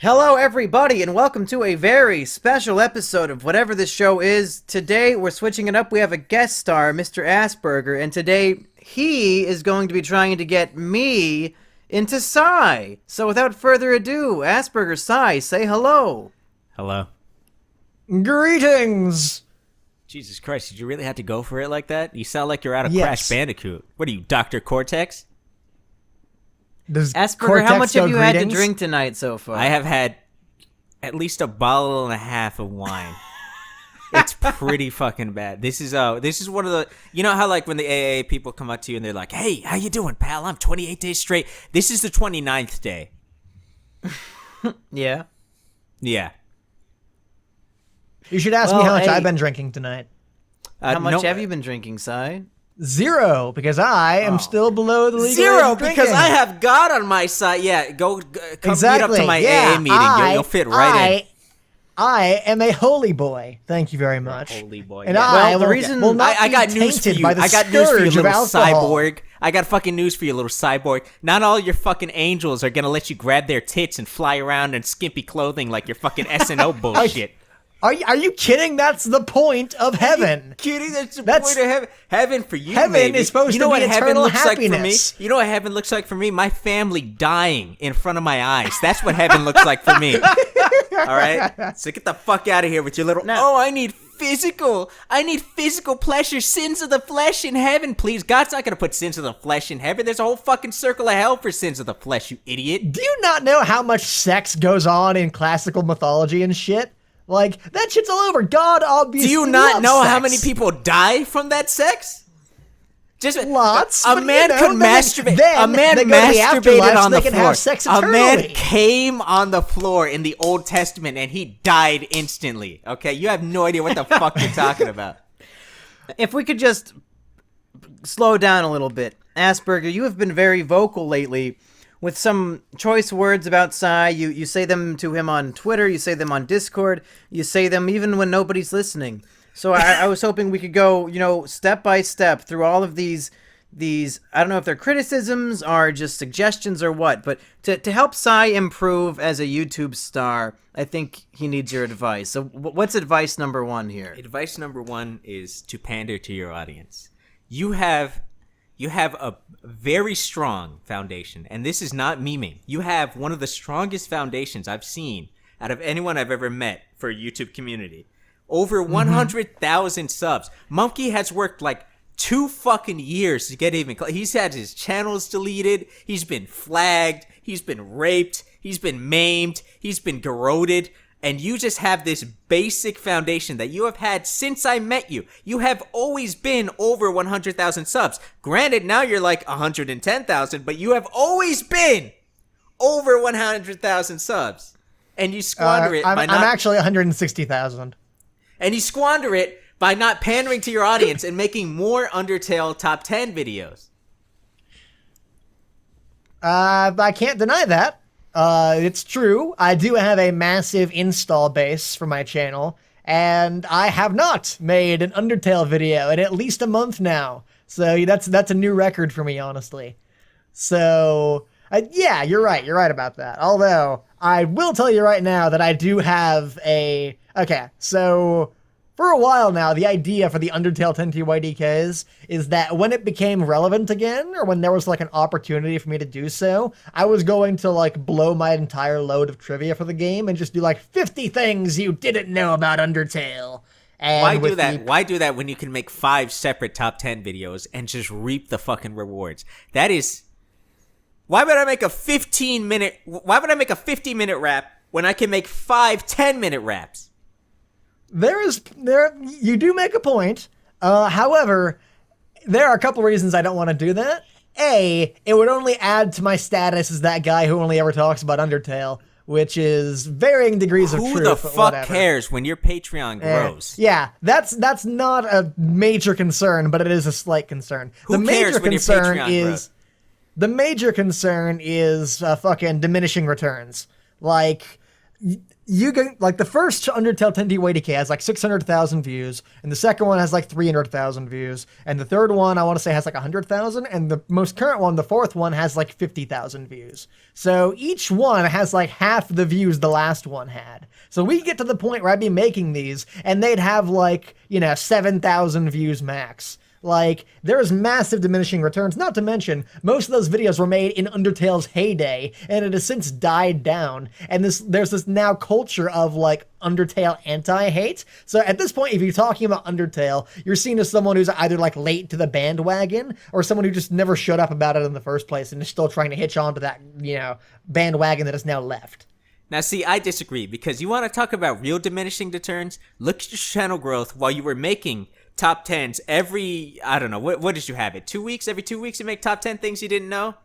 Hello, everybody, and welcome to a very special episode of whatever this show is. Today, we're switching it up. We have a guest star, Mr. ASSBURGER, and today he is going to be trying to get me into SYY. So without further ado, ASSBURGER, SYY, say hello. Hello. Greetings! Jesus Christ, did you really have to go for it like that? You sound like you're out of Yes. Crash Bandicoot. What are you, Dr. Cortex? Does ASSBURGER, Cortex how much have go you had to greetings? drink tonight so far? I have had at least a bottle and a half of wine. It's pretty fucking bad. This is one of the, you know how like when the AA people come up to you and they're like, "Hey, how you doing, pal? I'm 28 days straight." This is the 29th day. Yeah. Yeah. You should ask me Well, how much hey. I've been drinking tonight. How much no- have you been drinking, SYY? 0, because I am still below the legal age Zero, of because drinking. I have God on my side. Yeah, come meet up Exactly. to my yeah, AA meeting. You'll fit right in. I am a holy boy. Thank you very much. Holy boy. And yeah. I Well, the will, reason- will not I be got news for tainted you. by the I got news for you, scourge of little alcohol. cyborg. I got fucking news for you, little cyborg. Not all your fucking angels are gonna let you grab their tits and fly around in skimpy clothing like your fucking SNO bullshit. Are you kidding? That's the point of heaven. Kidding? That's the That's- point of heaven. Heaven for you, Heaven maybe. is supposed you know to what be heaven eternal looks happiness. like for me? You know what heaven looks like for me? My family dying in front of my eyes. That's what heaven looks like for me. All right? So get the fuck out of here with your little, I need physical pleasure, sins of the flesh in heaven. Please, God's not going to put sins of the flesh in heaven. There's a whole fucking circle of hell for sins of the flesh, you idiot. Do you not know how much sex goes on in classical mythology and shit? Like, that shit's all over. God obviously Do you not loves know sex. how many people die from that sex? Just Lots, A but, man you know, could then- masturbate. then A man they go to the masturbated afterlife so on they the can floor. have sex A man eternally. came on the floor in the Old Testament and he died instantly. Okay, you have no idea what the fuck you're talking about. If we could just slow down a little bit. ASSBURGER, you have been very vocal lately with some choice words about SYY. You say them to him on Twitter, you say them on Discord, you say them even when nobody's listening. So I was hoping we could go, step by step through all of these, I don't know if they're criticisms or just suggestions or what, but to help SYY improve as a YouTube star, I think he needs your advice. So what's advice number 1 here? Advice number 1 is to pander to your audience. You have a very strong foundation, and this is not memeing. You have one of the strongest foundations I've seen out of anyone I've ever met for a YouTube community. Over 100,000 subs. Monkey has worked like 2 fucking years to get even. He's had his channels deleted. He's been flagged. He's been raped. He's been maimed. He's been garroted. And you just have this basic foundation that you have had since I met you. You have always been over 100,000 subs. Granted, now you're like 110,000, but you have always been over 100,000 subs. And you squander it by I'm actually 160,000. And you squander it by not pandering to your audience and making more Undertale top 10 videos. I can't deny that. It's true. I do have a massive install base for my channel, and I have not made an Undertale video in at least a month now. So that's a new record for me, honestly. So, yeah, you're right. You're right about that. Although, I will tell you right now that I do have a... Okay, so... For a while now, the idea for the Undertale 10TYDKs is that when it became relevant again, or when there was like an opportunity for me to do so, I was going to like blow my entire load of trivia for the game and just do like 50 things you didn't know about Undertale. And Why do with that? the- Why do that when you can make 5 separate top 10 videos and just reap the fucking rewards? That is... Why would I make a 15-minute... Why would I make a 50-minute rap when I can make 5 10-minute raps? You do make a point. However, there are a couple reasons I don't want to do that. A, it would only add to my status as that guy who only ever talks about Undertale, which is varying degrees of truth. Who the but fuck whatever. cares when your Patreon grows? Yeah, that's not a major concern, but it is a slight concern. Who cares when your Patreon grows? The major concern is fucking diminishing returns. Like, You can, like, the first Undertale 10T WDK has like 600,000 views, and the second one has like 300,000 views, and the third one I want to say has like 100,000, and the most current one, the fourth one, has like 50,000 views. So each one has like half the views the last one had. So we get to the point where I'd be making these, and they'd have like, 7,000 views max. Like, there's massive diminishing returns, not to mention, most of those videos were made in Undertale's heyday, and it has since died down, and there's this now culture of, like, Undertale anti-hate. So at this point, if you're talking about Undertale, you're seen as someone who's either, like, late to the bandwagon, or someone who just never showed up about it in the first place, and is still trying to hitch on to that, bandwagon that is now left. Now, see, I disagree, because you want to talk about real diminishing returns? Look at your channel growth while you were making top 10s every, I don't know, what did you have it? 2 weeks? Every 2 weeks you make top 10 things you didn't know?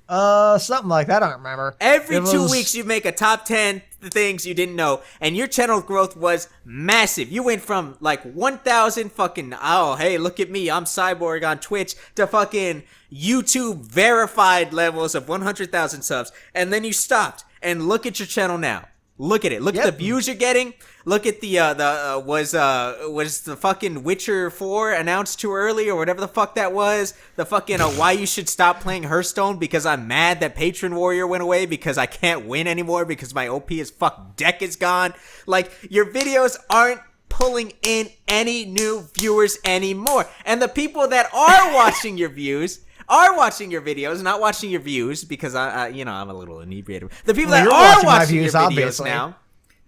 Something like that, I don't remember. Every 2 weeks you make a top 10 things you didn't know, and your channel growth was massive. You went from like 1,000 fucking, oh, hey, look at me, I'm Cyborg on Twitch, to fucking YouTube verified levels of 100,000 subs, and then you stopped. And look at your channel now. Look at it. Look at the views you're getting. Look at the was the fucking Witcher 4 announced too early or whatever the fuck that was. The fucking why you should stop playing Hearthstone because I'm mad that Patron Warrior went away because I can't win anymore because my OP as fuck deck is gone. Like, your videos aren't pulling in any new viewers anymore. And the people that are watching your views are watching your videos, not watching your views, because I'm a little inebriated. The people that are watching your videos now,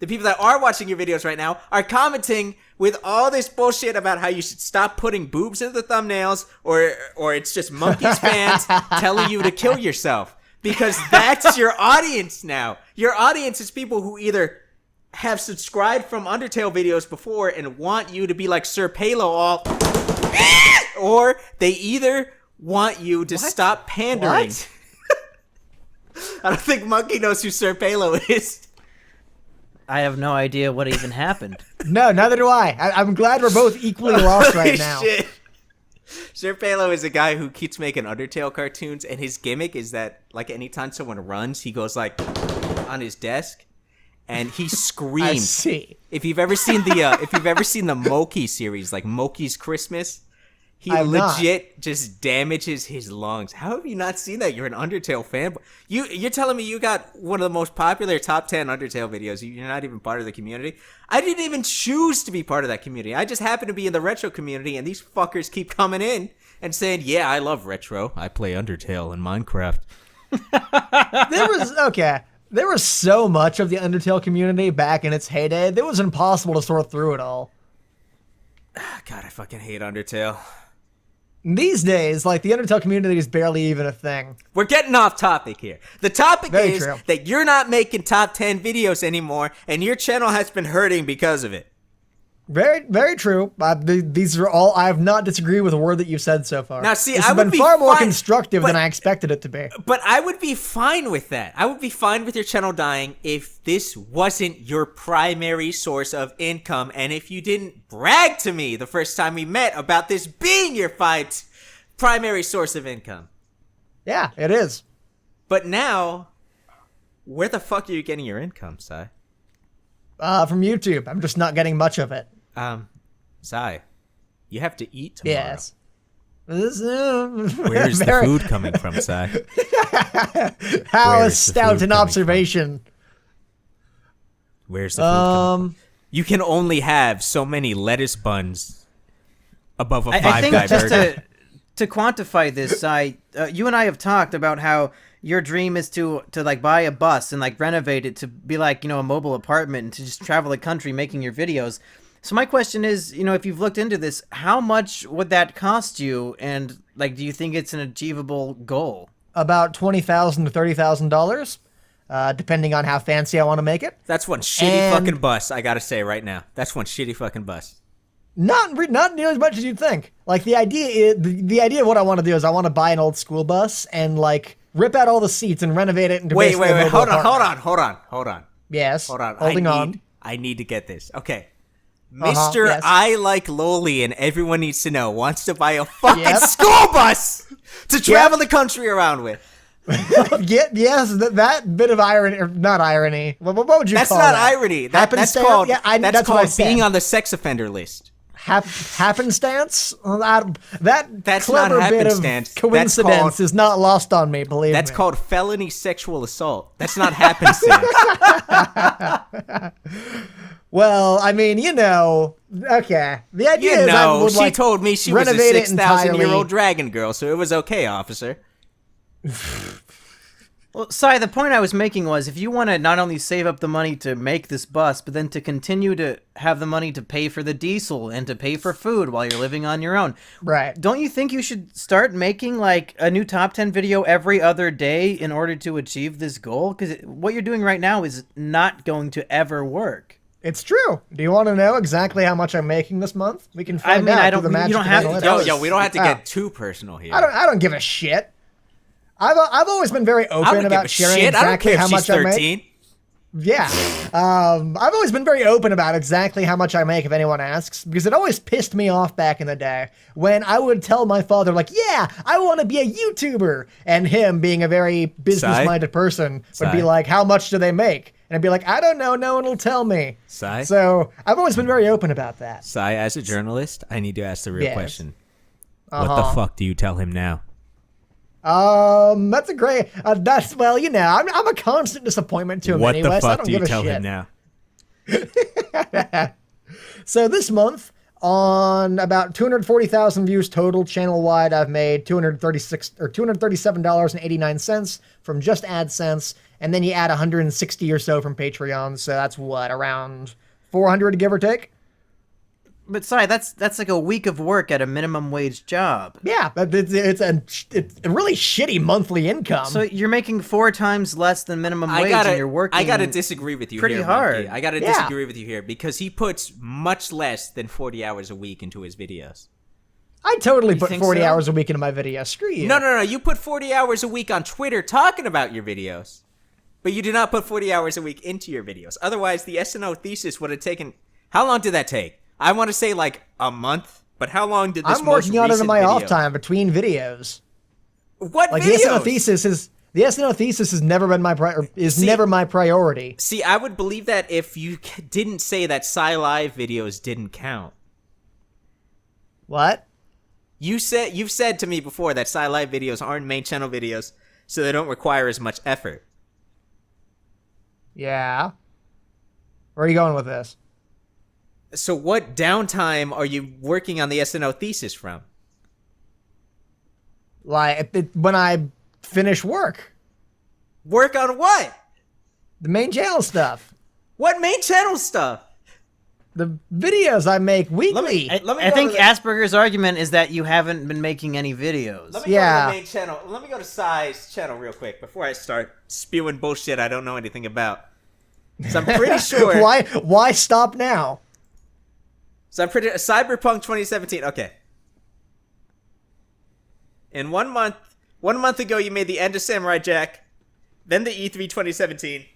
the people that are watching your videos right now are commenting with all this bullshit about how you should stop putting boobs in the thumbnails, or it's just Monkeys fans telling you to kill yourself, because that's your audience now. Your audience is people who either have subscribed from Undertale videos before and want you to be like Sir Palo all, or they either want you to stop pandering. What? I don't think Monkey knows who Sir Palo is. I have no idea what even happened. No, neither do I. I'm glad we're both equally lost right now. Shit. Sir Palo is a guy who keeps making Undertale cartoons, and his gimmick is that, like, anytime someone runs, he goes, like, on his desk, and he screams. I see. If you've ever seen the Moki series, like Moki's Christmas, he legit just damages his lungs. How have you not seen that? You're an Undertale fan. You're telling me you got one of the most popular top 10 Undertale videos. You're not even part of the community. I didn't even choose to be part of that community. I just happen to be in the retro community, and these fuckers keep coming in and saying, yeah, I love retro. I play Undertale and Minecraft. There was so much of the Undertale community back in its heyday. It was impossible to sort through it all. God, I fucking hate Undertale. These days, like, the Undertale community is barely even a thing. We're getting off topic here. The topic Very is true. that you're not making top 10 videos anymore, and your channel has been hurting because of it. Very, very true. These are all. I have not disagreed with a word that you've said so far. Now, see, this I has would been be far more fine, constructive but- than I expected it to be. But I would be fine with that. I would be fine with your channel dying if this wasn't your primary source of income, and if you didn't brag to me the first time we met about this being your primary source of income. Yeah, it is. But now, where the fuck are you getting your income, Sai? From YouTube. I'm just not getting much of it. Sai, you have to eat tomorrow. Yes. Where's the food coming from, Sai? How Where's the stout food an coming observation. Where's the food coming from? You can only have so many lettuce buns above a I Five think Guy just burger. to quantify this, you and I have talked about how your dream is to like buy a bus and like renovate it to be like, a mobile apartment and to just travel the country making your videos. So my question is, if you've looked into this, how much would that cost you? And like, do you think it's an achievable goal? About $20,000 to $30,000, depending on how fancy I want to make it. That's one shitty fucking bus, I gotta say right now. That's one shitty fucking bus. Not nearly as much as you'd think. Like, the idea is the idea of what I want to do is I want to buy an old school bus and like rip out all the seats and renovate it into Wait, basically a mobile hold apartment. on. Yes. Hold on. Holding on. I need to get this. Okay. Mr. Yes. I Like Loli and everyone needs to know wants to buy a fucking Yep. school bus to travel the country around with. Yes, that bit of irony, or not irony. What would you That's call not that? irony. That's Happenstance? called Yeah, that's that's what I called said. being on the sex offender list. Happenstance? Well, that That's clever not bit of happenstance. That's coincidence called- is not lost on me, believe That's me. called felony sexual assault. That's not happenstance. Well, I mean, okay. The idea is I would she told me she was a renovate it 6,000-year-old dragon girl, so it was okay, officer. Well, Sai, the point I was making was if you want to not only save up the money to make this bus, but then to continue to have the money to pay for the diesel and to pay for food while you're living on your own, Right. don't you think you should start making like a new top 10 video every other day in order to achieve this goal? Because what you're doing right now is not going to ever work. It's true. Do you want to know exactly how much I'm making this month? We can find out. I through don't- the you magic don't of have to analytics. tell us. Yo, we don't have to Oh. get too personal here. I don't give a shit. I've always been very I don't open give about a sharing shit. I don't exactly care how if she's much I make. 13. Yeah. I've always been very open about exactly how much I make if anyone asks, because it always pissed me off back in the day when I would tell my father, like, yeah, I want to be a YouTuber. And him, being a very business-minded person, would be Sai? like, how much do they make? And I'd be like, I don't know. No one will tell me. Sai? So I've always been very open about that. Sai, as a journalist, I need to ask the real Yes. question. What the fuck do you tell him now? That's a great, well, I'm a constant disappointment to him What anyway, the so I fuck don't do you give a tell shit. him now? So this month, on about 240,000 views total channel-wide, I've made $237.89 from just AdSense, and then you add 160 or so from Patreon, so that's what, around 400 give or take? But Sai, that's like a week of work at a minimum wage job. Yeah, but it's a really shitty monthly income. So you're making 4 times less than minimum wage and you're working I gotta disagree with you pretty here, hard. Monkey. I gotta Yeah. disagree with you here because he puts much less than 40 hours a week into his videos. I totally put think 40 so? hours a week into my video. Screw you. No. You put 40 hours a week on Twitter talking about your videos, but you do not put 40 hours a week into your videos. Otherwise, the SNO thesis would have taken. How long did that take? I want to say like a month, but how long did this? I'm working on it in recent my video- off time between videos. What Like videos? the SNO thesis has never been never my priority. See, I would believe that if you didn't say that SYY videos didn't count. What? You've said to me before that SYY videos aren't main channel videos, so they don't require as much effort. Yeah. Where are you going with this? So what downtime are you working on the SNO thesis from? Like when I finish work, Work on what? the main channel stuff, What main channel stuff? the videos I make weekly. Let me I go think to the- Asperger's argument is that you haven't been making any videos. Let me Yeah. go to the main channel. Let me go to Sai's channel real quick before I start spewing bullshit I don't know anything about. So I'm pretty sure. Why stop now? So I'm pretty Cyberpunk 2017. Okay. In 1 month, 1 month ago, you made the End of Samurai Jack, then the E3 2017,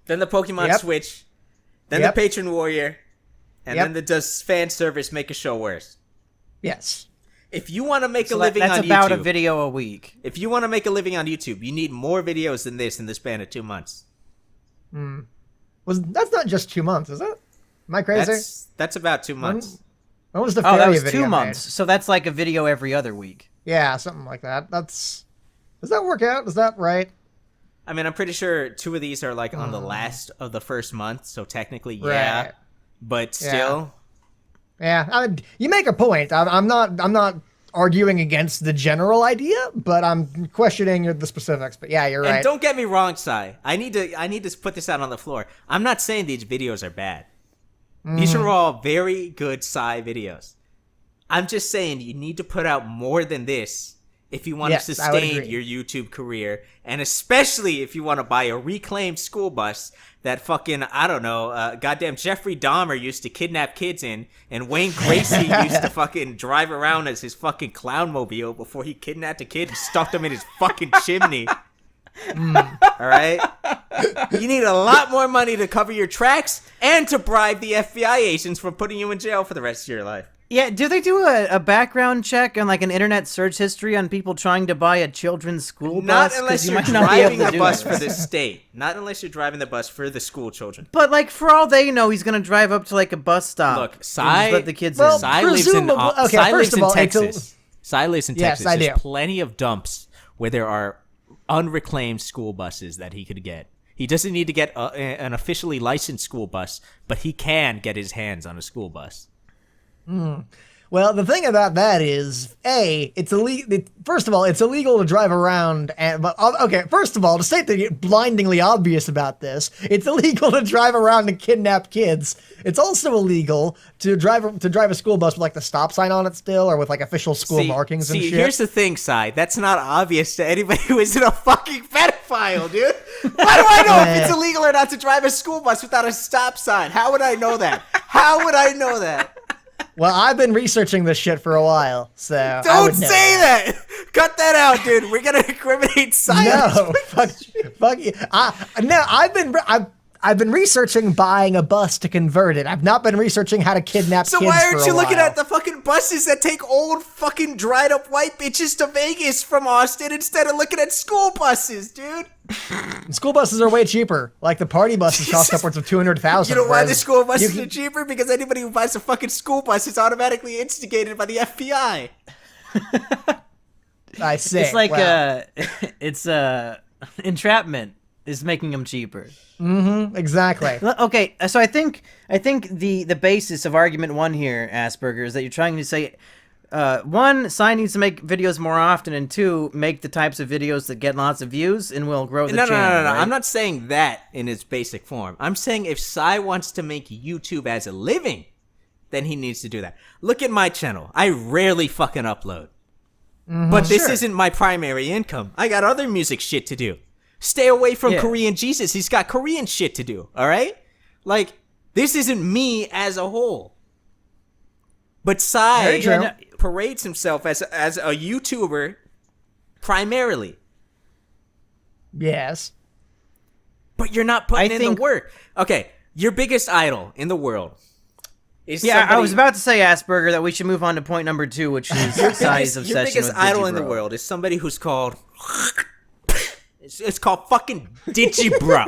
then the Pokemon Yep. Switch, then Yep. the Patron Warrior, and Yep. then the Does Fan Service Make a Show Worse? Yes. If you want to make So a living that's on about YouTube, a video a week. if you want to make a living on YouTube, you need more videos than this in the span of 2 months. That's not just 2 months, is it? Am I crazy? That's about 2 months. When was the Oh, that fairy was video 2 months. made? So that's like a video every other week. Yeah, something like that. Does that work out? Is that right? I mean, I'm pretty sure 2 of these are like on the last of the first month, so technically, yeah. Right. But still, Yeah, you make a point. I'm not arguing against the general idea, but I'm questioning the specifics. But yeah, you're and right. don't get me wrong, Sai. I need to put this out on the floor. I'm not saying these videos are bad. These are all very good Sai videos. I'm just saying you need to put out more than this if you want Yes, to I would sustain agree. your YouTube career, and especially if you want to buy a reclaimed school bus that fucking, I don't know, goddamn Jeffrey Dahmer used to kidnap kids in, and Wayne Gracie used to fucking drive around as his fucking clown mobile before he kidnapped a kid and stuffed him in his fucking chimney. All right? You need a lot more money to cover your tracks and to bribe the FBI agents from putting you in jail for the rest of your life. Yeah, do they do a background check and like an internet search history on people trying to buy a children's school Not bus? 'Cause unless you you're might not be able driving to the do bus that. for the state. Not unless you're driving the bus for the school children. But like for all they know, he's gonna drive up to like a bus stop. Look, and Cy- just let the kids Well, in. Cy lives in presumably- okay, Cy first lives of in all, Texas. Cy lives in Yes, Texas. I There's do. plenty of dumps where there are unreclaimed school buses that he could get. He doesn't need to get an officially licensed school bus, but he can get his hands on a school bus. Well, the thing about that is, it's illegal. First of all, it's illegal to drive around. Okay, first of all, to state the blindingly obvious about this, it's illegal to drive around and kidnap kids. It's also illegal to drive a school bus with like the stop sign on it still, or with like official school markings and shit. Here's the thing, Cy. That's not obvious to anybody who isn't a fucking pedophile, dude. Why do I know if it's illegal or not to drive a school bus without a stop sign? How would I know that? How would I know that? Well, I've been researching this shit for a while, so I Don't would know say that. Cut that out, dude. We're gonna incriminate science. No, fuck you. No, I've been researching buying a bus to convert it. I've not been researching how to kidnap So kids why for aren't a you looking while. at the fucking buses that take old fucking dried up white bitches to Vegas from Austin instead of looking at school buses, dude? School buses are way cheaper. Like the party buses cost upwards of 200,000. You know why the whereas school buses you are can- cheaper? Because anybody who buys a fucking school bus is automatically instigated by the FBI. I see. It's like well, it's entrapment is making them cheaper. exactly. Okay, so I think the basis of argument one here, Asperger, is that you're trying to say, one, Cy needs to make videos more often, and two, make the types of videos that get lots of views and will grow the No. channel. Right? I'm not saying that in its basic form. I'm saying if Cy wants to make YouTube as a living, then he needs to do that. Look at my channel. I rarely fucking upload. But this Sure. isn't my primary income. I got other music shit to do. Stay away from Yeah. Korean Jesus. He's got Korean shit to do, all right? Like, this isn't me as a whole. But Cy Very true. parades himself as a YouTuber primarily. Yes. But you're not putting I in think- the work. Okay, your biggest idol in the world is Yeah, I somebody- was about to say, Asperger, that we should move on to point number two, which is Cy's obsession your biggest with idol in the Digibro. world is somebody who's called it's called fucking Digibro.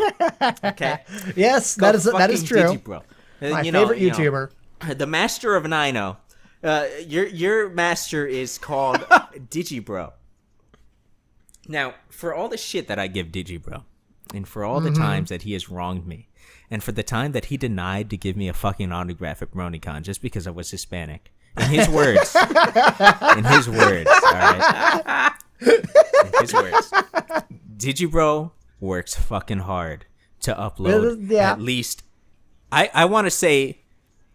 Okay, Yes, that is Fucking true. Digibro. My favorite YouTuber. The master of Nino. Your master is called Digibro. Now, for all the shit that I give Digibro, and for all the times that he has wronged me, and for the time that he denied to give me a fucking autograph at BronyCon just because I was Hispanic, in his words, all right, in his words, Digibro works fucking hard to upload Yeah. at least, I want to say,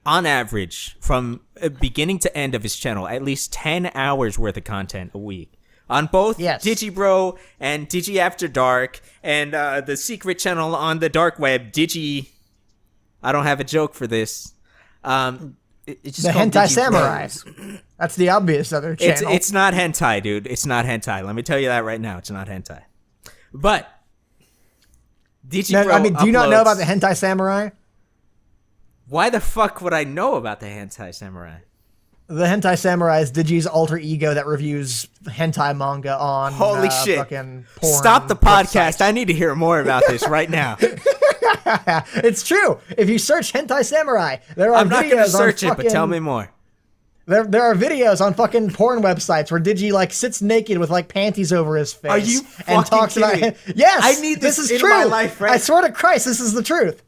on average, from beginning to end of his channel, at least 10 hours worth of content a week. On both Yes. Digibro and Digi After Dark and the secret channel on the dark web, Digi... I don't have a joke for this. It's just The called Hentai Digibros. Samurai. That's the obvious other channel. It's not hentai, dude. It's not hentai. Let me tell you that right now. It's not hentai. But Digibro No, I mean, do you not know uploads- about the Hentai Samurai? Why the fuck would I know about the hentai samurai? The Hentai Samurai is Digi's alter ego that reviews hentai manga on Holy shit. fucking porn. Stop the podcast. websites. I need to hear more about this right now. It's true. If you search Hentai Samurai, there are I'm not going to videos on search it, but fucking- tell me more. There are videos on fucking porn websites where Digi like sits naked with like panties over his face. Are you and fucking talks about kidding me? Yes, I need this is in true. my life, right? I swear to Christ, this is the truth.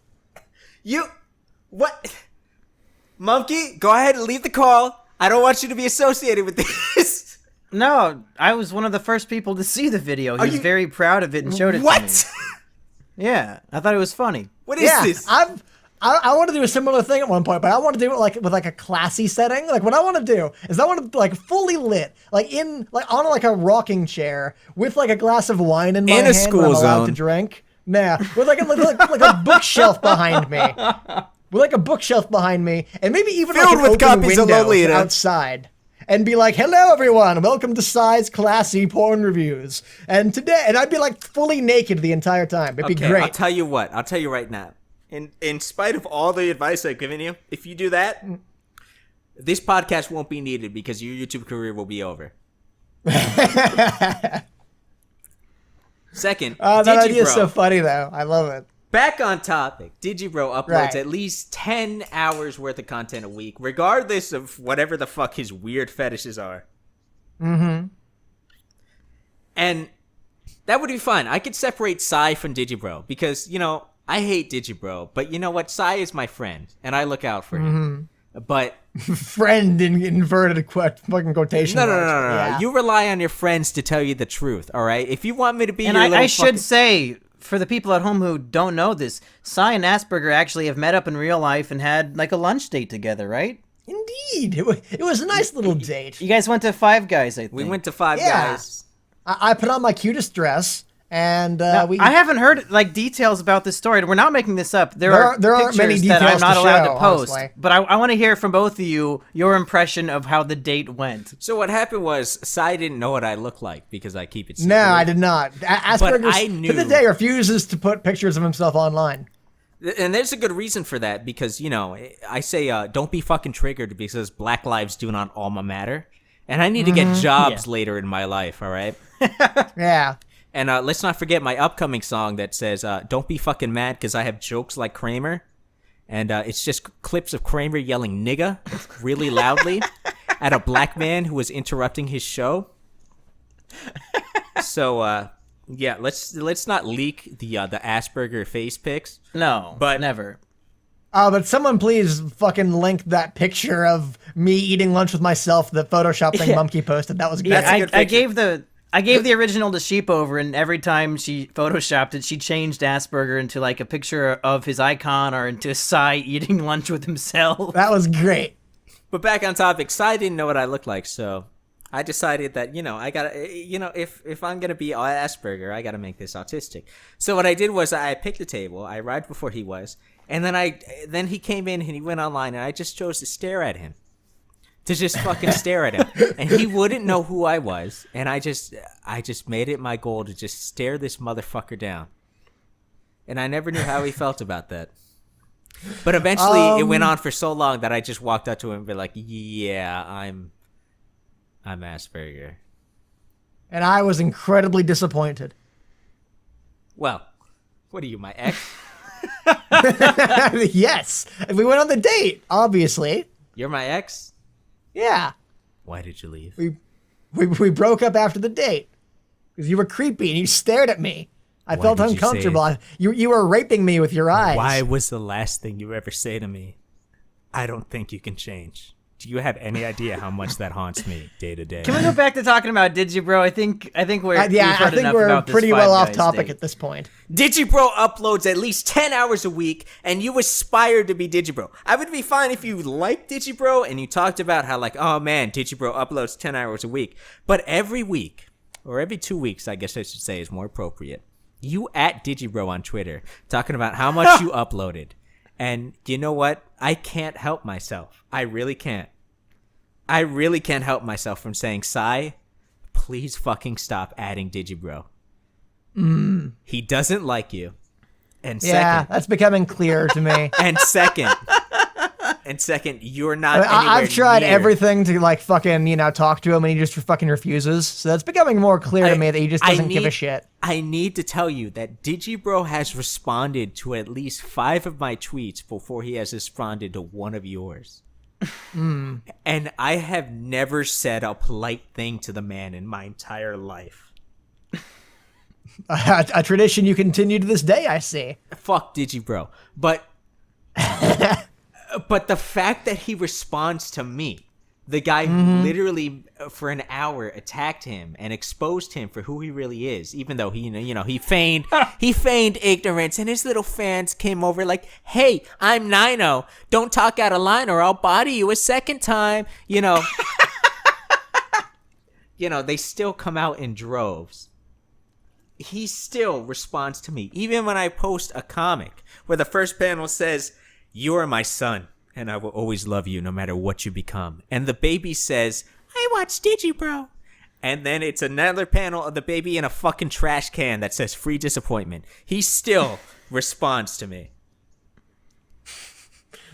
What? Monkey, go ahead and leave the call. I don't want you to be associated with this. No, I was one of the first people to see the video. He was you- very proud of it and showed it to me. What? Yeah, I thought it was funny. What is this? I want to do a similar thing at one point, but I want to do it like with like a classy setting. Like what I want to do is I want to like fully lit, like in like on like a rocking chair with like a glass of wine in my In a hand school when I'm allowed zone. to drink. Nah, with like a bookshelf behind me. With like a bookshelf behind me, and maybe even Filled like an with open copies of window Lolita. outside. And be like, hello everyone, welcome to Cy's classy porn reviews. And I'd be like fully naked the entire time. It'd be Okay, great. I'll tell you what. I'll tell you right now. In spite of all the advice I've given you, if you do that, This podcast won't be needed because your YouTube career will be over. Second, that idea is Digibro. so funny, though. I love it. Back on topic, Digibro uploads Right. at least 10 hours worth of content a week, regardless of whatever the fuck his weird fetishes are. Mm-hmm. And that would be fine. I could separate SYY from Digibro because, I hate Digibro, but you know what? SYY is my friend, and I look out for him. But Friend in inverted fucking quotation no. marks. Yeah. You rely on your friends to tell you the truth, all right? If you want me to be And your little I should say, for the people at home who don't know this, SYY and ASSBURGER actually have met up in real life and had like a lunch date together, right? Indeed. It was a nice little date. You guys went to Five Guys, I think. We went to Five Yeah. Guys. I put on my cutest dress, and Now, we. I haven't heard like details about this story. We're not making this up. There are aren't many pictures that I'm details not to allowed show, to post. honestly. But I want to hear from both of you your impression of how the date went. So what happened was SYY didn't know what I look like because I keep it secret. No, I did not. Asperger's I to knew- the day refuses to put pictures of himself online. And there's a good reason for that because, I say don't be fucking triggered because Black lives do not all matter. And I need to get jobs later in my life, all right? Yeah. And let's not forget my upcoming song that says, don't be fucking mad because I have jokes like Kramer. And it's just clips of Kramer yelling nigga really loudly at a black man who was interrupting his show. So, yeah, let's not leak the ASSBURGER face pics. No, But- never. But someone please fucking link that picture of me eating lunch with myself, the Photoshop thing Mumkey posted. That was great. That's a I, good I picture. gave the original to Sheepover, and every time she photoshopped it, she changed ASSBURGER into like a picture of his icon or into SYY eating lunch with himself. That was great. But back on topic, SYY didn't know what I looked like, so I decided that, I gotta, if I'm gonna be ASSBURGER, I gotta make this autistic. So what I did was I picked a table, I arrived before he was, and then he came in and he went online, and I just chose to stare at him. To just fucking stare at him. And he wouldn't know who I was, and I just made it my goal to just stare this motherfucker down. And I never knew how he felt about that. But eventually, it went on for so long that I just walked up to him and be like, yeah, I'm Asperger. And I was incredibly disappointed. Well, what are you, my ex? Yes. We went on the date, obviously. You're my ex? Yeah. Why did you leave? We broke up after the date. Because you were creepy and you stared at me. I Why felt did you uncomfortable. You were raping me with your eyes. Why was the last thing you ever say to me, I don't think you can change? Do you have any idea how much that haunts me day to day? Can we go back to talking about Digibro? I think we're I think we're pretty well off topic at this point. Digibro uploads at least 10 hours a week, and you aspire to be Digibro. I would be fine if you liked Digibro and you talked about how, like, oh man, Digibro uploads 10 hours a week. But every week, or every 2 weeks, I guess I should say is more appropriate, you at Digibro on Twitter talking about how much you uploaded. And you know what? I can't help myself. I really can't. I really can't help myself from saying, SYY, please fucking stop adding Digibro. He doesn't like you. And Yeah, second, that's becoming clear to me. and second, you're not. I've tried near. everything to like fucking talk to him, and he just fucking refuses. So that's becoming more clear to me that he just doesn't give a shit. I need to tell you that Digibro has responded to at least 5 of my tweets before he has responded to one of yours. And I have never said a polite thing to the man in my entire life. A tradition you continue to this day, I see. Fuck Digibro. But the fact that he responds to me, the guy who literally for an hour attacked him and exposed him for who he really is, even though he feigned ignorance, and his little fans came over like, hey, I'm Nino, don't talk out of line or I'll body you a second time. They still come out in droves. He still responds to me, even when I post a comic where the first panel says, you are my son, and I will always love you no matter what you become. And the baby says, I watch Digibro. And then it's another panel of the baby in a fucking trash can that says free disappointment. He still responds to me.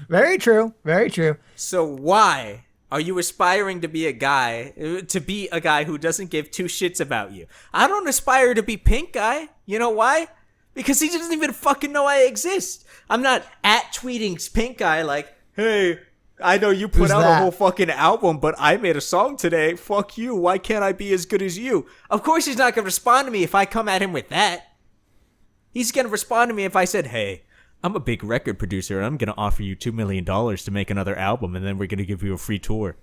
Very true. Very true. So why Are you aspiring to be a guy who doesn't give two shits about you? I don't aspire to be Pink Guy. You know why? Because he doesn't even fucking know I exist. I'm not tweeting Pink Guy like, hey, I know you put out a whole fucking album, but I made a song today. Fuck you. Why can't I be as good as you? Of course he's not going to respond to me if I come at him with that. He's going to respond to me if I said, hey, I'm a big record producer and I'm going to offer you $2 million to make another album and then we're going to give you a free tour.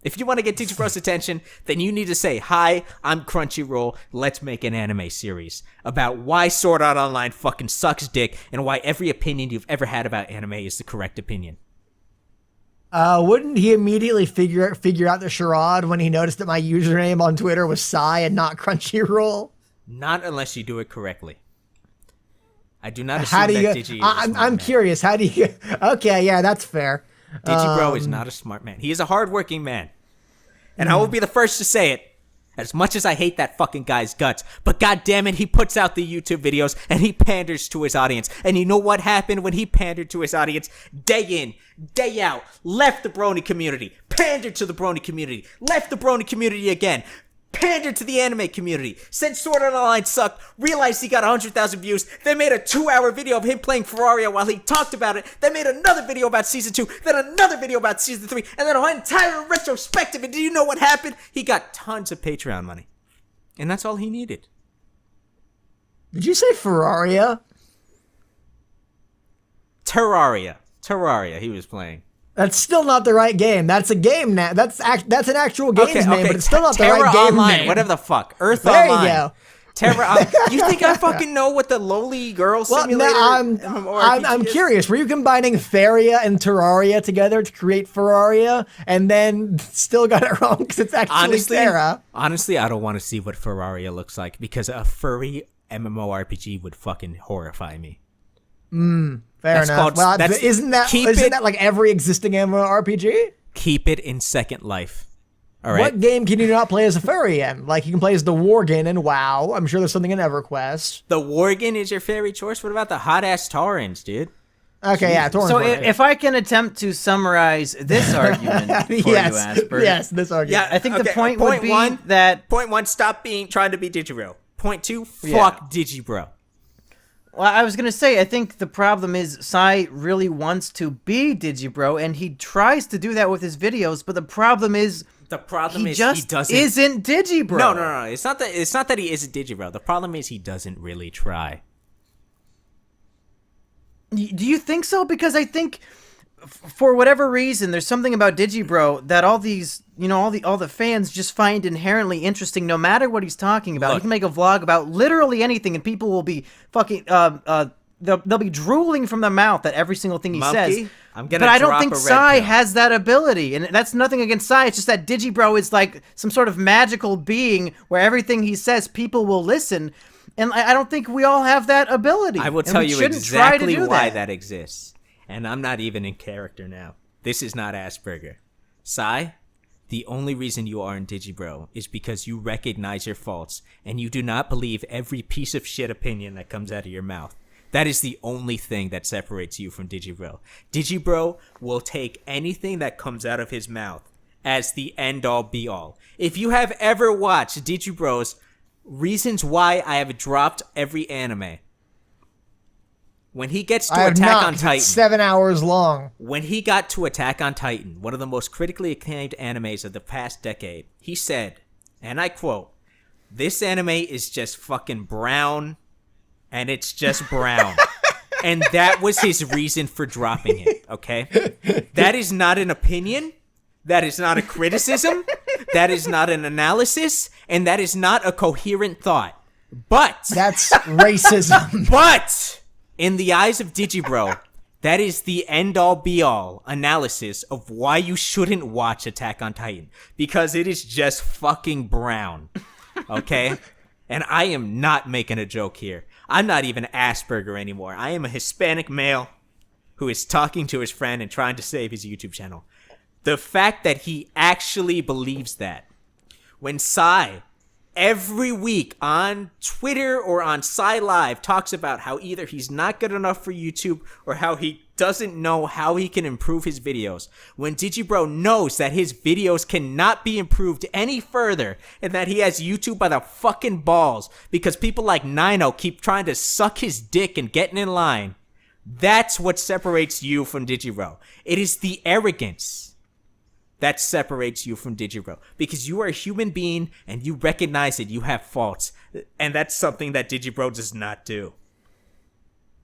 If you want to get Teacher Bro's attention, then you need to say, hi, I'm Crunchyroll. Let's make an anime series about why Sword Art Online fucking sucks dick and why every opinion you've ever had about anime is the correct opinion. Wouldn't he immediately figure out the charade when he noticed that my username on Twitter was SYY and not Crunchyroll? Not unless you do it correctly. I do not assume that Digi is I'm curious. How do you... Okay, yeah, that's fair. Digibro is not a smart man. He is a hardworking man. And I will be the first to say it. As much as I hate that fucking guy's guts, but goddammit, he puts out the YouTube videos and he panders to his audience. And you know what happened when he pandered to his audience? Day in, day out, left the brony community, pandered to the brony community, left the brony community again, pandered to the anime community, said Sword Art Online sucked, realized he got 100,000 views, then made a 2-hour video of him playing Ferraria while he talked about it, then made another video about Season 2, then another video about Season 3, and then an entire retrospective, and do you know what happened? He got tons of Patreon money. And that's all he needed. Did you say Ferraria? Terraria he was playing. That's still not the right game. That's a game now. That's an actual game's name, but it's still not the Terra right game Online, name. whatever the fuck. Earth there Online. You go. Terra. You think I fucking know what the lowly girl simulator? I'm curious. Were you combining Feria and Terraria together to create Ferraria, and then still got it wrong because it's actually Terra? Honestly, I don't want to see what Ferraria looks like because a furry MMORPG would fucking horrify me. Fair enough. Isn't that like every existing MMORPG? Keep it in Second Life. All right. What game can you not play as a fairy in? Like, you can play as the Worgen in WoW. I'm sure there's something in EverQuest. The Worgen is your fairy choice? What about the hot-ass Taurens, dude? Okay, yeah, Taurens. So if I can attempt to summarize this argument for you, Asperger. Yes, this argument. Yeah, I think the point would be that... Point 1, stop trying to be Digibro. Point 2, fuck Digibro. Well, I was going to say, I think the problem is SYY really wants to be Digibro, and he tries to do that with his videos, but the problem is... he doesn't... isn't Digibro. No. It's not that he isn't Digibro. The problem is he doesn't really try. Do you think so? Because I think, for whatever reason, there's something about Digibro that all these, all the fans just find inherently interesting, no matter what he's talking about. He can make a vlog about literally anything, and people will be fucking, they'll be drooling from their mouth at every single thing he says. But I don't think SYY has that ability, and that's nothing against SYY. It's just that Digibro is like some sort of magical being where everything he says, people will listen. And I don't think we all have that ability. I will tell you exactly why that exists. And I'm not even in character now. This is not Asperger. SYY, the only reason you are in Digibro is because you recognize your faults and you do not believe every piece of shit opinion that comes out of your mouth. That is the only thing that separates you from Digibro. Digibro will take anything that comes out of his mouth as the end-all, be-all. If you have ever watched Digibro's reasons why I have dropped every anime, when he gets to Attack on Titan... It's 7 hours long. When he got to Attack on Titan, one of the most critically acclaimed animes of the past decade, he said, and I quote, "This anime is just fucking brown... and it's just brown." And that was his reason for dropping it, okay? That is not an opinion. That is not a criticism. That is not an analysis. And that is not a coherent thought. But... that's racism. But, in the eyes of Digibro, that is the end-all, be-all analysis of why you shouldn't watch Attack on Titan. Because it is just fucking brown, okay? And I am not making a joke here. I'm not even Asperger anymore. I am a Hispanic male who is talking to his friend and trying to save his YouTube channel. The fact that he actually believes that. When SYY, every week on Twitter or on SYY Live, talks about how either he's not good enough for YouTube or how he doesn't know how he can improve his videos, when Digibro knows that his videos cannot be improved any further and that he has YouTube by the fucking balls because people like Nino keep trying to suck his dick and getting in line, that's what separates you from Digibro. It is the arrogance that separates you from Digibro because you are a human being and you recognize that you have faults, and that's something that Digibro does not do.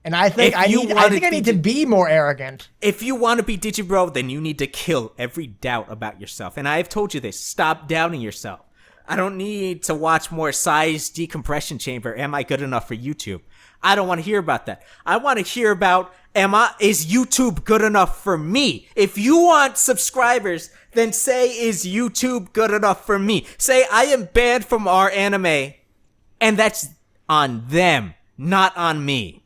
And I think I need to be more arrogant. If you want to be Digibro, then you need to kill every doubt about yourself. And I have told you this. Stop doubting yourself. I don't need to watch more SYY's decompression chamber. Am I good enough for YouTube? I don't want to hear about that. I want to hear about, is YouTube good enough for me? If you want subscribers, then say, is YouTube good enough for me? Say, I am banned from our anime, and that's on them, not on me.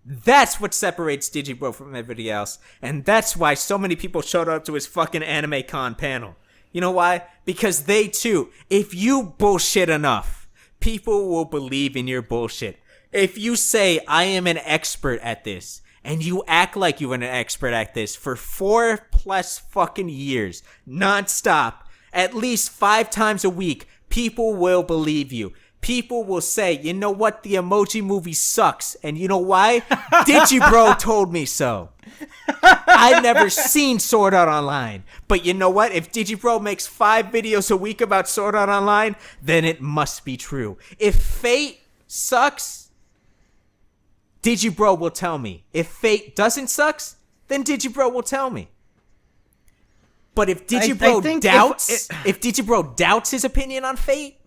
That's what separates Digibro from everybody else, and that's why so many people showed up to his fucking Anime Con panel. You know why? Because they too, if you bullshit enough, people will believe in your bullshit. If you say, I am an expert at this, and you act like you're an expert at this for 4+ fucking years, non-stop, at least 5 times a week, people will believe you. People will say, you know what, the Emoji Movie sucks. And you know why? Digibro told me so. I've never seen Sword Art Online. But you know what? If Digibro makes 5 videos a week about Sword Art Online, then it must be true. If Fate sucks, Digibro will tell me. If Fate doesn't sucks, then Digibro will tell me. But if Digibro if Digibro doubts his opinion on Fate,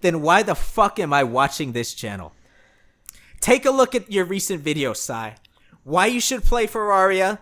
then why the fuck am I watching this channel? Take a look at your recent video, Sai. Why you should play Ferraria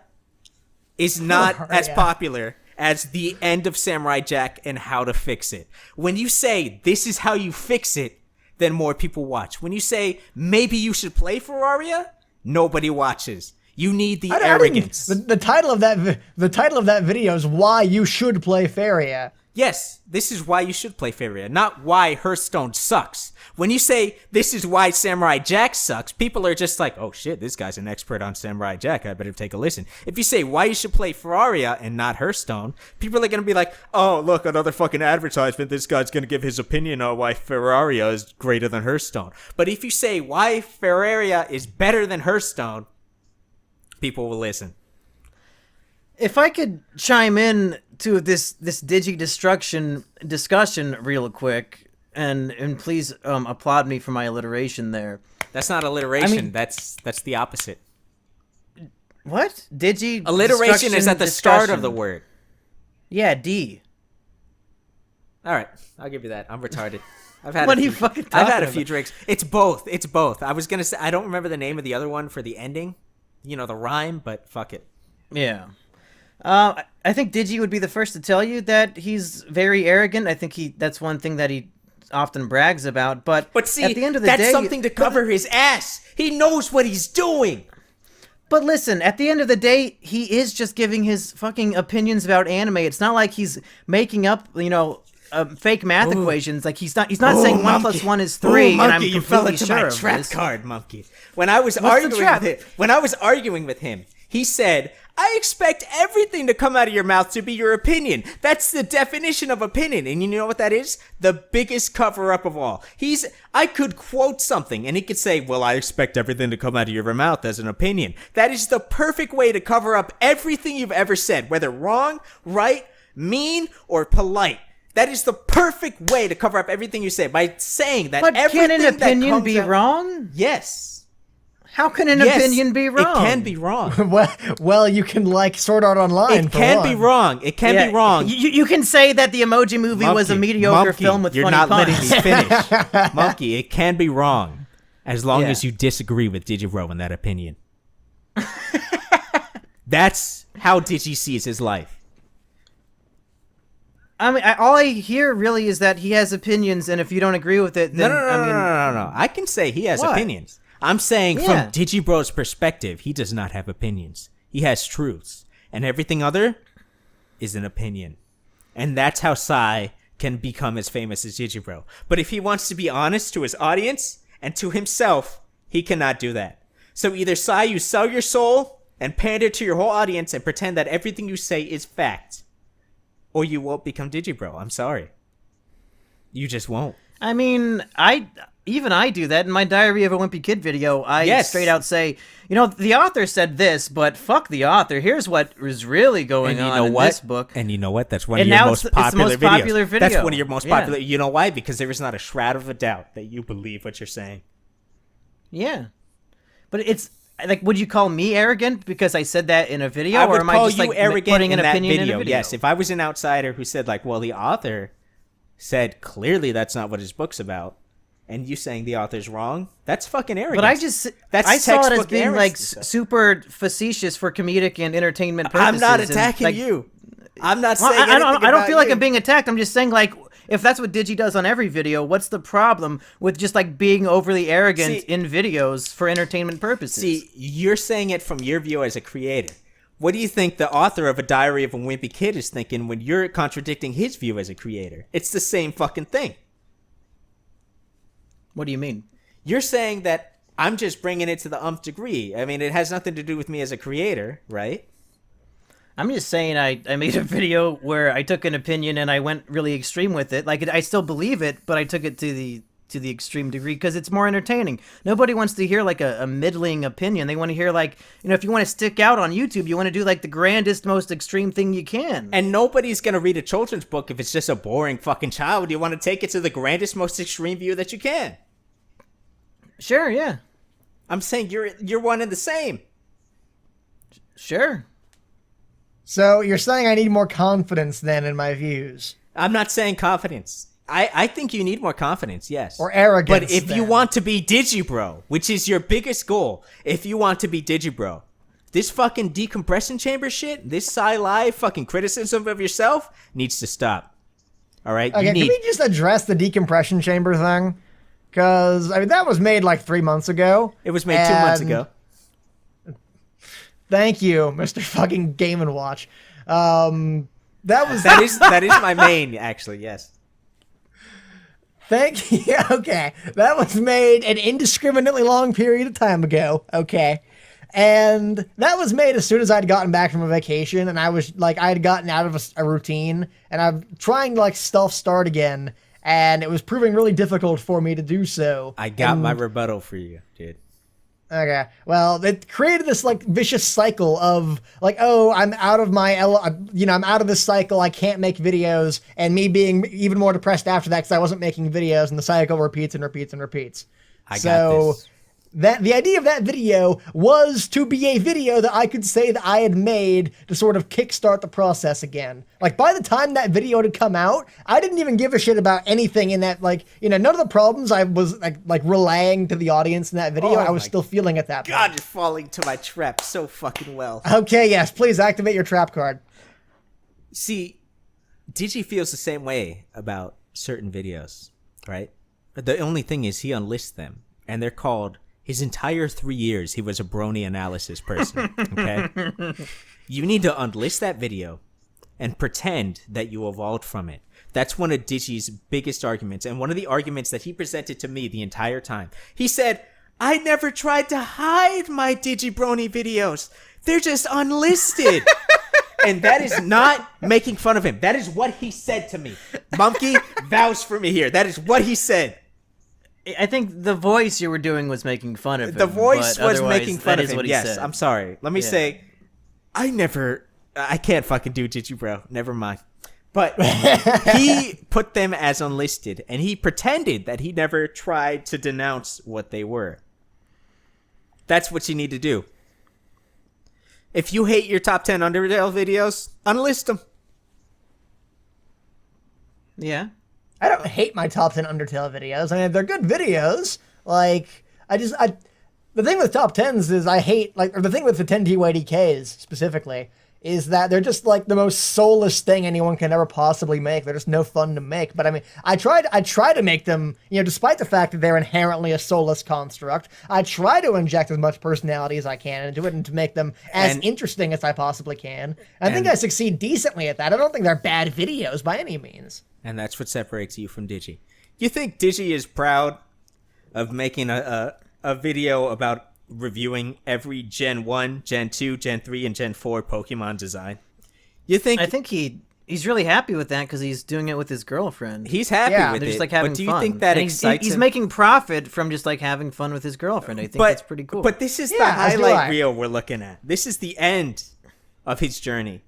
is not as popular as the end of Samurai Jack and how to fix it. When you say, this is how you fix it, then more people watch. When you say, maybe you should play Ferraria, nobody watches. You need the arrogance. The title of that video is why you should play Feria. Yes, this is why you should play Feria, not why Hearthstone sucks. When you say, this is why Samurai Jack sucks, people are just like, oh shit, this guy's an expert on Samurai Jack, I better take a listen. If you say why you should play Ferraria and not Hearthstone, people are going to be like, oh, look, another fucking advertisement, this guy's going to give his opinion on why Ferraria is greater than Hearthstone. But if you say why Ferraria is better than Hearthstone, people will listen. If I could chime in to this Digi-Destruction discussion real quick, and please applaud me for my alliteration there. That's not alliteration. I mean, that's the opposite. What? Digi? Alliteration is at the start of the word. Yeah, D. All right, I'll give you that. I'm retarded. I've had what are you fucking talking I've had a about? few drinks. It's both. It's both. I was gonna say I don't remember the name of the other one for the ending. You know, the rhyme, but fuck it. Yeah. I think Digi would be the first to tell you that he's very arrogant. I think that's one thing that he often brags about. But see, at the end of the that's day, something to cover his ass. He knows what he's doing. But listen, at the end of the day, he is just giving his fucking opinions about anime. It's not like he's making up, fake math equations. Like he's not saying 1 + 1 is 3. Monkey, and I'm you fell into sure my of trap this. card, Monkey. When I was arguing with him, he said, I expect everything to come out of your mouth to be your opinion. That's the definition of opinion. And you know what that is? The biggest cover-up of all. I could quote something and he could say, well, I expect everything to come out of your mouth as an opinion. That is the perfect way to cover up everything you've ever said, whether wrong, right, mean, or polite. That is the perfect way to cover up everything you say, by saying that everything can an opinion be wrong? Yes. How can an opinion be wrong? It can be wrong. well, you can like Sword Art Online. It can be wrong. It can be wrong. You can say that the Emoji Movie was a mediocre film with funny puns. You're not letting me finish. Monkey, it can be wrong as long as you disagree with Digibro in that opinion. That's how Digi sees his life. I mean, all I hear really is that he has opinions, and if you don't agree with it, then No. I can say he has opinions. I'm saying from Digibro's perspective, he does not have opinions. He has truths. And everything other is an opinion. And that's how Sai can become as famous as Digibro. But if he wants to be honest to his audience and to himself, he cannot do that. So either you sell your soul and pander to your whole audience and pretend that everything you say is fact, or you won't become Digibro. I'm sorry. You just won't. I mean, I do that in my Diary of a Wimpy Kid video. I straight out say, the author said this, but fuck the author. Here's what was really going on in this book. And you know what? That's one of your most popular videos. That's one of your most popular. Yeah. You know why? Because there is not a shroud of a doubt that you believe what you're saying. Yeah. But it's like, would you call me arrogant because I said that in a video? Or am I just like arrogant putting in an that opinion in a video? Yes. If I was an outsider who said like, well, the author said clearly that's not what his book's about, and you saying the author's wrong, that's fucking arrogant. But I saw it as being like super facetious for comedic and entertainment purposes. I'm not attacking you. I'm not saying I don't feel like I'm being attacked. I'm just saying, like, if that's what Digi does on every video, what's the problem with just like being overly arrogant in videos for entertainment purposes? See, you're saying it from your view as a creator. What do you think the author of A Diary of a Wimpy Kid is thinking when you're contradicting his view as a creator? It's the same fucking thing. What do you mean? You're saying that I'm just bringing it to the nth degree. I mean, it has nothing to do with me as a creator, right? I'm just saying I made a video where I took an opinion and I went really extreme with it. Like, I still believe it, but I took it to the extreme degree because it's more entertaining. Nobody wants to hear like a middling opinion. They want to hear like, if you want to stick out on YouTube, you want to do like the grandest, most extreme thing you can. And nobody's going to read a children's book if it's just a boring fucking child. You want to take it to the grandest, most extreme view that you can. Sure, yeah. I'm saying you're one and the same. Sure. So you're saying I need more confidence then in my views? I'm not saying confidence. I think you need more confidence, yes. Or arrogance. But if you want to be Digibro, which is your biggest goal, if you want to be Digibro, this fucking decompression chamber shit, this SYY fucking criticism of yourself needs to stop. All right? Okay, can we just address the decompression chamber thing? Because, I mean, that was made like 3 months ago. It was made 2 months ago. Thank you, Mr. fucking Game & Watch. That is my main, actually, yes. Thank you. Okay. That was made an indiscriminately long period of time ago. Okay. And that was made as soon as I'd gotten back from a vacation and I was like, I had gotten out of a routine and I'm trying to like self-start again. And it was proving really difficult for me to do so. I got my rebuttal for you, dude. Okay. Well, it created this like vicious cycle of like, oh, I'm out of I'm out of this cycle. I can't make videos, and me being even more depressed after that because I wasn't making videos, and the cycle repeats and repeats and repeats. I got this. That the idea of that video was to be a video that I could say that I had made to sort of kickstart the process again. Like by the time that video had come out, I didn't even give a shit about anything in that. Like, none of the problems I was like relaying to the audience in that video, I was still feeling at that point. God, you're falling to my trap so fucking well. Okay, yes, please activate your trap card. See, Digi feels the same way about certain videos, right? The only thing is he unlists them, and they're called... His entire 3 years, he was a brony analysis person, okay? You need to unlist that video and pretend that you evolved from it. That's one of Digi's biggest arguments, and one of the arguments that he presented to me the entire time. He said, I never tried to hide my Digi-brony videos. They're just unlisted. And that is not making fun of him. That is what he said to me. Monkey, vouch for me here. That is what he said. I think the voice you were doing was making fun of him. The voice was making fun of him. What he yes, said. I'm sorry. Let me say, I can't fucking do Digi, bro. Never mind. But he put them as unlisted, and he pretended that he never tried to denounce what they were. That's what you need to do. If you hate your top 10 Undertale videos, unlist them. Yeah. I don't hate my top 10 Undertale videos. I mean, they're good videos. Like, the thing with top 10s is I hate, like, or the thing with the 10TYDKs specifically, is that they're just, like, the most soulless thing anyone can ever possibly make. They're just no fun to make. But, I mean, I try to make them, despite the fact that they're inherently a soulless construct, I try to inject as much personality as I can into it and to make them as interesting as I possibly can. I think I succeed decently at that. I don't think they're bad videos by any means. And that's what separates you from Digi. You think Digi is proud of making a video about reviewing every Gen 1, Gen 2, Gen 3, and Gen 4 Pokemon design. You think... I think he's really happy with that because he's doing it with his girlfriend. He's happy Yeah, with They're it, just like having but do you fun. think that And excites he's him? making profit from just like having fun with his girlfriend. I think that's pretty cool. But this is the Yeah, as do I. highlight reel we're looking at. This is the end of his journey.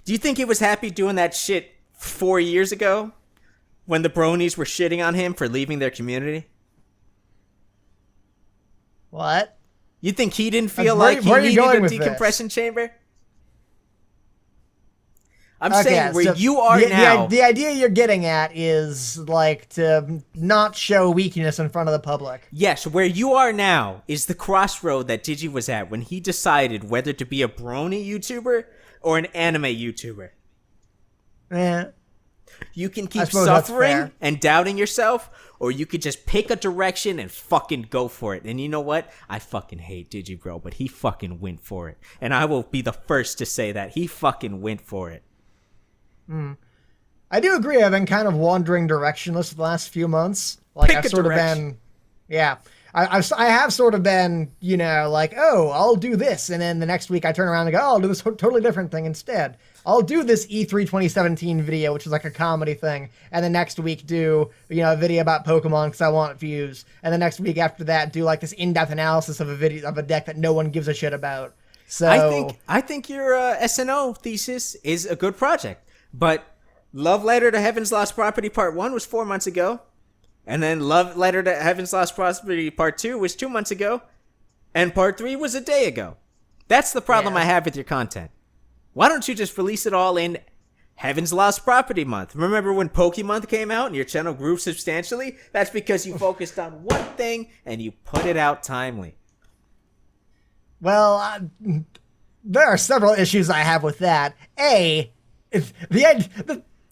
Do you think he was happy doing that shit 4 years ago when the bronies were shitting on him for leaving their community? What? You think he didn't feel Where- like he where are you needed going a with decompression chamber? I'm Okay, saying where so you are the, now. The idea you're getting at is like to not show weakness in front of the public. Yes, where you are now is the crossroad that Digi was at when he decided whether to be a brony YouTuber or an anime YouTuber. Yeah. You can I keep suppose that's suffering fair. and doubting yourself, or you could just pick a direction and fucking go for it. And you know what? I fucking hate Digibro, but he fucking went for it. And I will be the first to say that. He fucking went for it. I do agree. I've been kind of wandering directionless the last few months. Like Pick I've a sort of direction. been, yeah. I have sort of been, you know, like, oh, I'll do this, and then the next week I turn around and go, oh, I'll do this totally different thing instead. I'll do this E3 2017 video, which is like a comedy thing, and the next week do, you know, a video about Pokemon because I want views, and the next week after that do like this in-depth analysis of a video of a deck that no one gives a shit about. So I think your SNO thesis is a good project, but Love Letter to Heaven's Lost Property Part 1 was 4 months ago, and then Love Letter to Heaven's Lost Property Part 2 was 2 months ago, and Part 3 was a day ago. That's the problem Yeah. I have with your content. Why don't you just release it all in Heaven's Lost Property Month? Remember when Pokemon came out and your channel grew substantially? That's because you focused on one thing and you put it out timely. well, there are several issues I have with that. The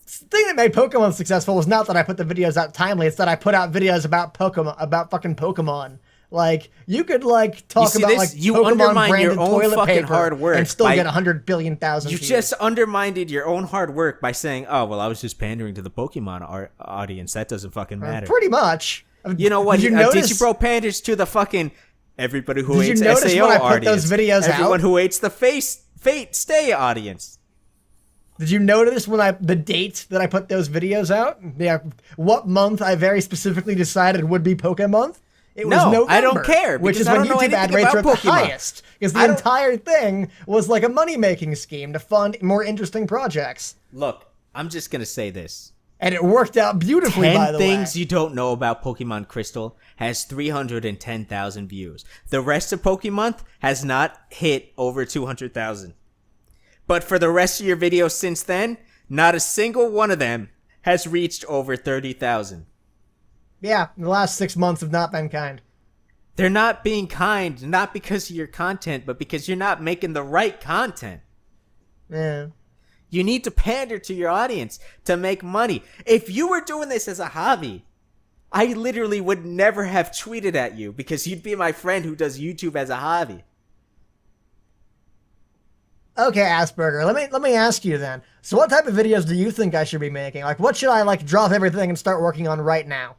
thing that made Pokemon successful was not that I put the videos out timely, it's that I put out videos about fucking Pokemon. Like, you could, like, talk see about, this? like, You Pokemon undermine your branded own toilet fucking paper hard work and still by- get 100 billion thousand You views. just undermined your own hard work by saying, "Oh, well, I was just pandering to the Pokemon audience. That doesn't fucking matter." Pretty much. You know what? Did you Did notice? you bro panders to the fucking everybody who Did you hates notice SAO when I put audience, those videos everyone out? who hates the Fate Stay audience. Did you notice when the date that I put those videos out? Yeah, what month I very specifically decided would be Pokemon month? It was No, November, I don't care, which because is I when don't know YouTube ad anything rates are at about the Pokemon. highest. Because the I don't- entire thing was like a money-making scheme to fund more interesting projects. Look, I'm just gonna say this. And it worked out beautifully, by 10 the things way. you don't know about Pokemon Crystal has 310,000 views. The rest of Pokemon has not hit over 200,000. But for the rest of your videos since then, not a single one of them has reached over 30,000. Yeah, the last 6 months have not been kind. They're not being kind, not because of your content, but because you're not making the right content. Yeah. You need to pander to your audience to make money. If you were doing this as a hobby, I literally would never have tweeted at you because you'd be my friend who does YouTube as a hobby. Okay, Asperger, let me ask you then. So what type of videos do you think I should be making? Like, what should I, like, drop everything and start working on right now?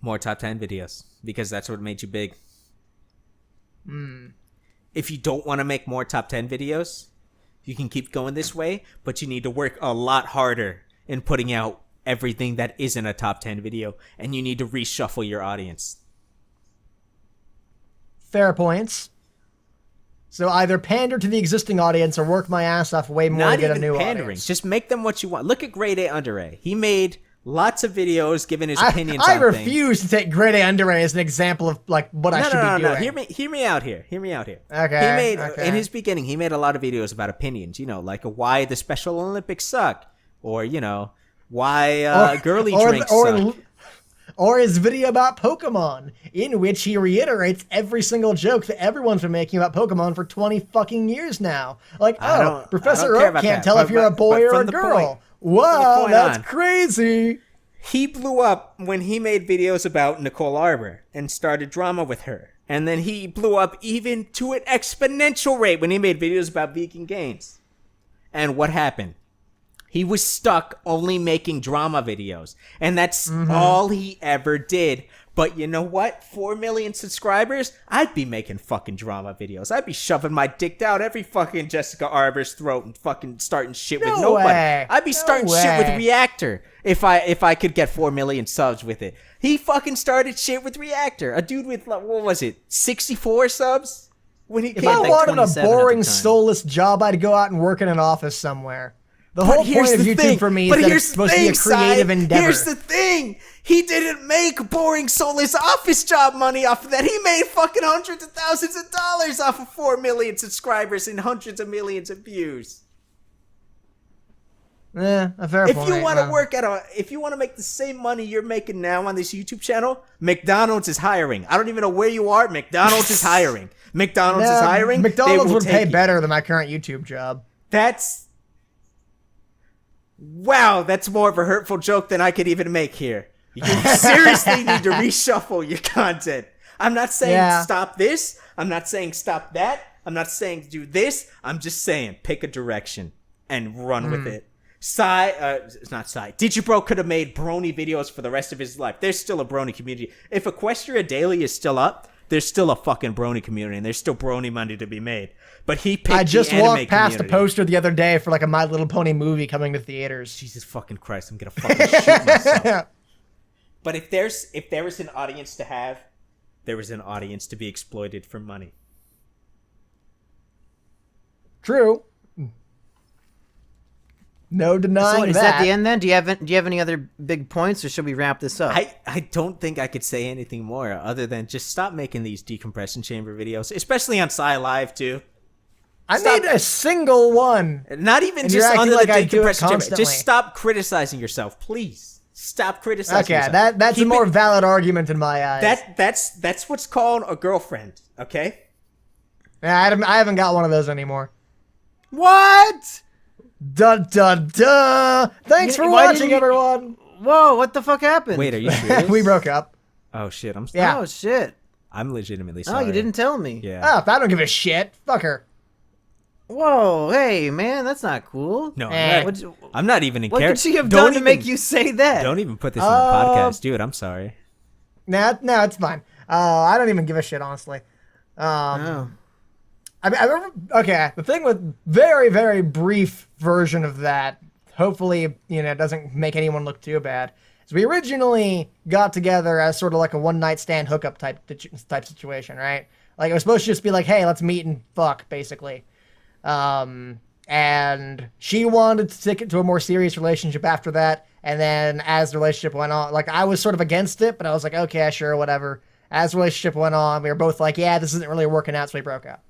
More top 10 videos because that's what made you big. If you don't want to make more top 10 videos, you can keep going this way, but you need to work a lot harder in putting out everything that isn't a top 10 video, and you need to reshuffle your audience. Fair points. So either pander to the existing audience or work my ass off way more Not to get a even new pandering. audience. Just make them what you want. Look at Grade A Under A. He made lots of videos giving his opinions I on things. refuse to take Grade A Under A as an example of like what I should be doing. No. Hear me out here. Okay, He made okay. in his beginning. He made a lot of videos about opinions. You know, like why the Special Olympics suck, or you know why girly drinks suck. Or his video about Pokemon, in which he reiterates every single joke that everyone's been making about Pokemon for 20 fucking years now. Like, I Professor don't care Oak about can't that. tell But- if you're a but- boy but or from a the girl. point- Wow, point that's on. crazy. He blew up when he made videos about Nicole Arbor and started drama with her. And then he blew up even to an exponential rate when he made videos about vegan gains. And what happened? He was stuck only making drama videos. And that's all he ever did. But you know what? 4 million subscribers, I'd be making fucking drama videos. I'd be shoving my dick down every fucking Jessica Arbor's throat and fucking starting shit with nobody. Way. I'd be No starting shit with way. Reactor if I could get 4 million subs with it. He fucking started shit with Reactor. A dude with, what was it, 64 subs? When he If came I like wanted a 27 at the boring, time. soulless job, I'd go out and work in an office somewhere. The But whole here's point of the YouTube thing. for me But is that here's it's the supposed to be a thing, creative Sai. endeavor. Here's the thing. He didn't make boring, soulless office job money off of that. He made fucking hundreds of thousands of dollars off of 4 million subscribers and hundreds of millions of views. A fair If point. you want to if you want to make the same money you're making now on this YouTube channel, McDonald's is hiring. I don't even know where you are. McDonald's is hiring. McDonald's is hiring. McDonald's They will would pay take you. better than my current YouTube job. Wow, that's more of a hurtful joke than I could even make here. You seriously need to reshuffle your content. I'm not saying stop this. I'm not saying stop that. I'm not saying do this. I'm just saying pick a direction and run with it. It's not Psy. Digibro could have made brony videos for the rest of his life. There's still a brony community. If Equestria Daily is still up, there's still a fucking brony community, and there's still brony money to be made. But he picked I just the anime walked past community. a poster the other day for like a My Little Pony movie coming to theaters. Jesus fucking Christ, I'm gonna fucking shoot myself. But if there was an audience to have, there was an audience to be exploited for money. True. No denying So is that. that the end then? Do you have any other big points, or should we wrap this up? I don't think I could say anything more other than just stop making these decompression chamber videos, especially on SYY Live too. I Stop. made a single one. Not even And you're just acting under like the I do it decompression chamber. constantly. Just stop criticizing yourself, please. Stop criticizing Okay, yourself. that's Keep a more it- valid argument in my eyes. That's what's called a girlfriend, okay? Yeah, I haven't got one of those anymore. What? Duh, duh, duh. Thanks for Why watching, didn't you- everyone. Whoa! What the fuck happened? Wait, are you serious? We broke up. Oh shit, I'm Yeah. Oh shit! I'm legitimately Oh, sorry. you didn't tell me. Yeah. Oh, I don't give a shit. Fuck her. Whoa! Hey, man, that's not cool. No, Eh. I'm not even in What character. could she have Don't done to even- make you say that? Don't even put this in the podcast, dude. I'm sorry. Nah, no, it's fine. I don't even give a shit, honestly. Oh. I remember, okay, the thing with very, very brief version of that, hopefully, it doesn't make anyone look too bad, is we originally got together as sort of like a one-night stand hookup type situation, right? Like, it was supposed to just be like, hey, let's meet and fuck, basically. And she wanted to take it to a more serious relationship after that, and then as the relationship went on, like, I was sort of against it, but I was like, okay, sure, whatever. As the relationship went on, we were both like, yeah, this isn't really working out, so we broke up.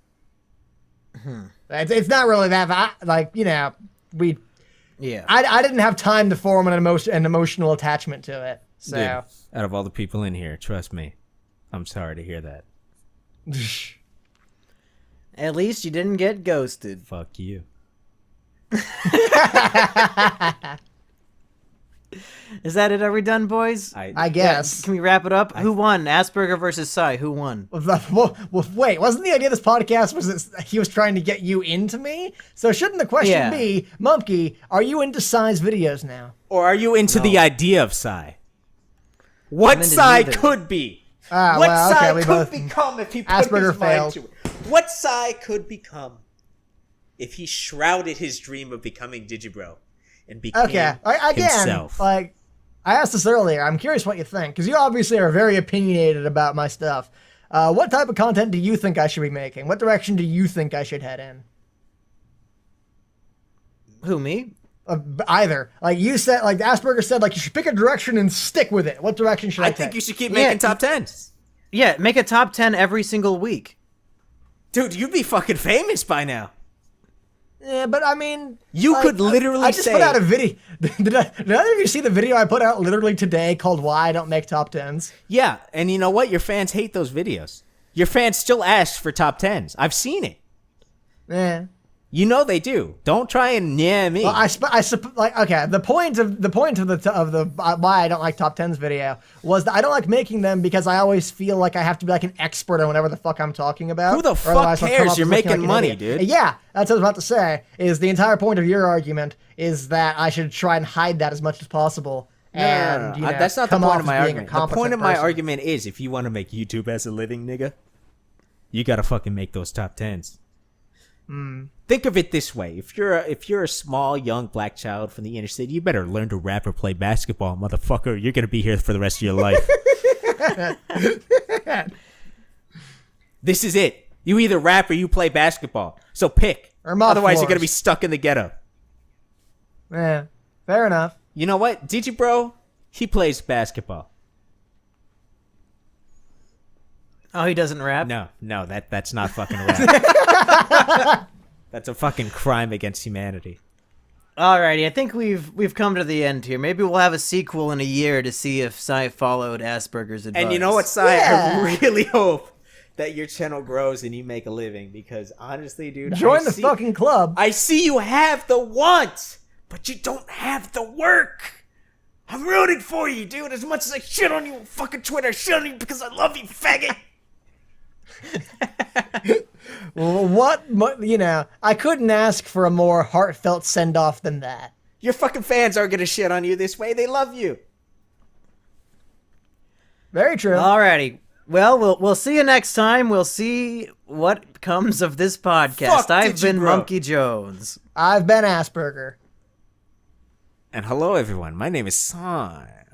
It's not really that, we... Yeah. I didn't have time to form an emotional attachment to it, so... Dude, out of all the people in here, trust me, I'm sorry to hear that. At least you didn't get ghosted. Fuck you. Is that it? Are we done, boys? I guess. Can we wrap it up? Who won? Asperger versus Psy. Who won? Well, wait, wasn't the idea of this podcast was that he was trying to get you into me? So shouldn't the question Yeah. be, Monkey, are you into Psy's videos now? Or are you into the idea of Psy? What into Psy neither. could be? Ah, What well, okay, Psy we could both- become if he put Asperger his mind failed. to it? What Psy could become if he shrouded his dream of becoming Digibro and became Okay, again, himself? I asked this earlier. I'm curious what you think, because you obviously are very opinionated about my stuff. What type of content do you think I should be making? What direction do you think I should head in? Who, me? Either. Like you said, like Asperger said, like you should pick a direction and stick with it. What direction should I I take? think you should keep Yeah, making top 10s. Yeah, make a top 10 every single week. Dude, you'd be fucking famous by now. Yeah, but I mean, You like, could literally I just say... put out a video. Did either of you see the video I put out literally today called "Why I Don't Make Top Tens"? Yeah, and you know what? Your fans hate those videos. Your fans still ask for top 10s. I've seen it. Yeah. You know they do. Don't try and me. Well, okay. The point of the why I don't like top tens video was that I don't like making them because I always feel like I have to be like an expert on whatever the fuck I'm talking about. Who the or fuck otherwise I'll come cares? off You're as looking making like an money, idiot. dude. Yeah, that's what I was about to say. Is the entire point of your argument is that I should try and hide that as much as possible and That's not the come point off of my as being a argument. The competent point of my person. argument is, if you want to make YouTube as a living, nigga, you gotta fucking make those top 10s. Think of it this way: if you're a small young black child from the inner city, you better learn to rap or play basketball, motherfucker. You're gonna be here for the rest of your life. This is it. You either rap or you play basketball. So pick. Or mop Otherwise, you're floors. gonna be stuck in the ghetto. Yeah, fair enough. You know what? Digibro, he plays basketball. Oh, he doesn't rap? No, that's not fucking rap. That's a fucking crime against humanity. Alrighty, I think we've come to the end here. Maybe we'll have a sequel in a year to see if Cy followed Asperger's advice. And you know what, Sai? Yeah. I really hope that your channel grows and you make a living, because honestly, dude, Join the fucking club. I see you have the want, but you don't have the work. I'm rooting for you, dude. As much as I shit on you on fucking Twitter, I shit on you because I love you, faggot. Well, I couldn't ask for a more heartfelt send-off than that. Your fucking fans aren't gonna shit on you this way. They love you. Very true. Alrighty. Well, we'll see you next time. We'll see what comes of this podcast. Fuck I've been Digibro. Monkey Jones. I've been Asperger. And hello, everyone. My name is Sai.